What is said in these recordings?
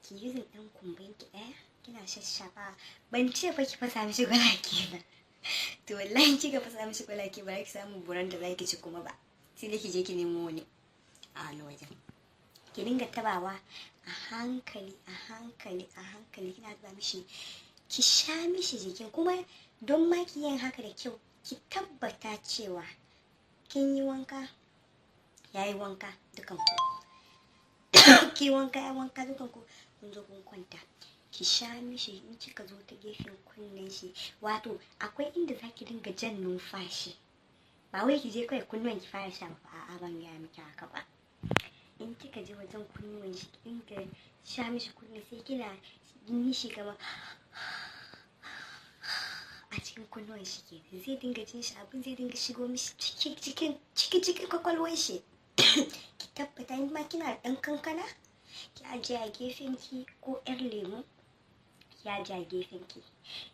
ki using ɗan kumban ki ɗaya kina shashafa. Ban ce fa ki fasa mishi gwalaki ba. To wallahi kika fasa mishi gwalaki ba ki samu buran da zaki ci kuma ba. Sai da ki je ki nemo wani a wani wajen. Ki dinga tabawa a hankali kina zuba mishi, ki sha mishi jikin. Kuma don ma ki yin haka da kyau, ki tabbata cewa kin yi wanka, yayi wanka dukan ku. Ki wanka ya wanka dukan ku, kun zo kun kwanta. Ki sha mishi. In kika zo ta gefen kunnen shi, wato akwai inda zaki dinga jan numfashi, ba wai ki je kai kunnuwan ki fara sha ba. A'a, ban ga miki haka ba. In kika je wajen kunnuwan shi, ki dinga sha mishi kunne, sai kina yin shi kamar a cikin kunnuwan shi ke. Zai dinga jin shi, abin zai dinga shigo mishi cikin kwakwalwar shi. Ki tabbata in ma kina da ɗan kankana, ki ajiye a gefen ki, ko ƴar lemu ki ajiye a gefen ki.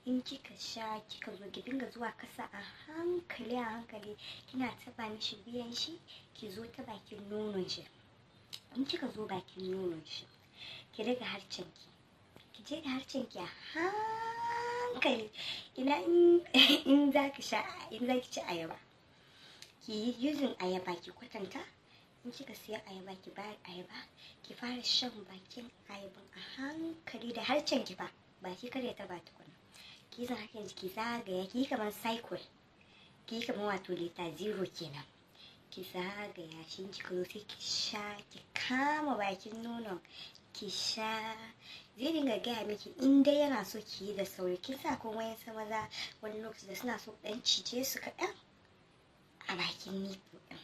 In kika sha, kika zo ki dinga zuwa kasa a hankali kina taba mishi wuyan shi, ki zo ta bakin nonon shi. In kika zo bakin nonon shi, ki daga harcen ki, ki je da harcen ki a hankali. Ina in zaki ci ayaba, ki yi using ayaba, ki kwatanta. In kika siya ayaba, ki bayar ayaba, ki fara shan bakin ayaban a hankali da harcen ki ba ki kare ta ba tukuna. Ki san hakan ki zagaya, ki kamar cycle, ki kamar wato lita 0 kenan. Ki zagaya shi, kika zo sai ki sha, ki kama bakin nonon ki sha. Zai dinga gaya miki in dai yana so ki yi da sauri. Kin sa ko wayan maza wani lokaci da suna so ɗan cije su kaɗan a bakin nipo ɗin.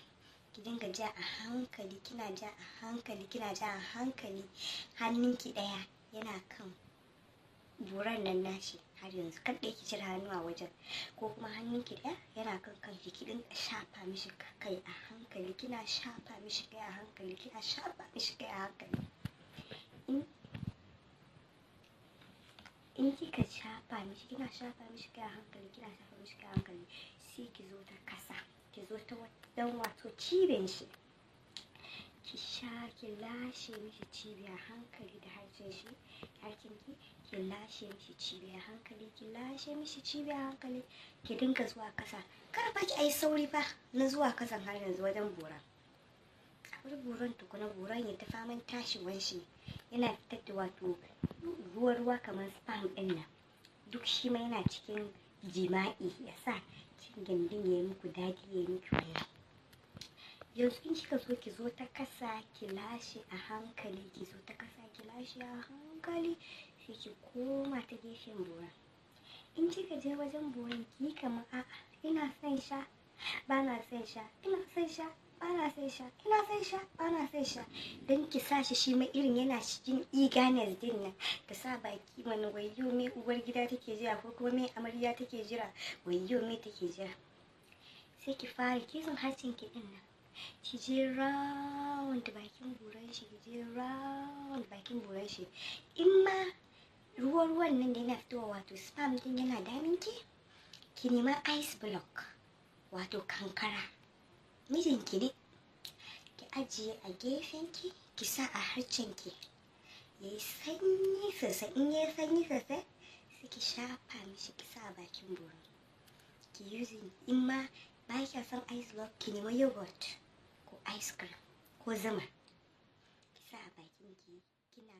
Ki dinga ja a hankali, kina ja a hankali. Hannunki ɗaya yana kan buran nan nashi har yanzu, kan ɗaya ki cire hannu a wajen, ko kuma hannunki ɗaya yana kan kanki. Ki dinga shafa mishi kai a hankali, kina shafa mishi kai a hankali. In kika shafa mishi, kina shafa mishi kai a hankali, sai ki zo ta kasa, ki zo ta dan wato cibin shi, ki sha, ki lashe mishi cibi a hankali da harcen ki, ki lashe mishi cibi a hankali, ki dinga zuwa kasa. Kar fa ki ai sauri fa na zuwa kasan har yanzu wajen buran. Akwai buran tukuna, buran ya ta faman tashiwan shi, yana fitar da wato ruwa kamar spam ɗin nan. Duk shi ma yana cikin jima'i, ya sa cikin gindin ya yi muku daɗi, ya yi miki wannan. Yanzu in kika zo, ki zo ta kasa, ki lashe a hankali, sai ki koma ta gefen buran. In kika je wajen buran, ki yi kamar a'a, ina son sha, ba na son sha, ina son sha, ba na son sha, ina son sha, ba na son sha. Don ki sa shi ma irin yana cikin eagerness din nan, ka sa baki mana wayyo me uwar gida take jira, ko kuma me amarya take jira, wayyo me take jira. Sai ki fara kizin harcen ki din nan, ki je round bakin buran shi, in ma ruwan nan da yana fitowa wato spam din yana damin ki, ki nema ice block wato kankara, mijinki ne, ki ajiye a gefen ki, ki sa a harcen ki, yayi sanyi sosai. In yayi sanyi sosai, sai ki shafa mishi, ki sa a bakin buran ki using. In ma ba kya son ice block, ki nema yogurt ko ice cream ko zuma, ki sa a bakin ki, kina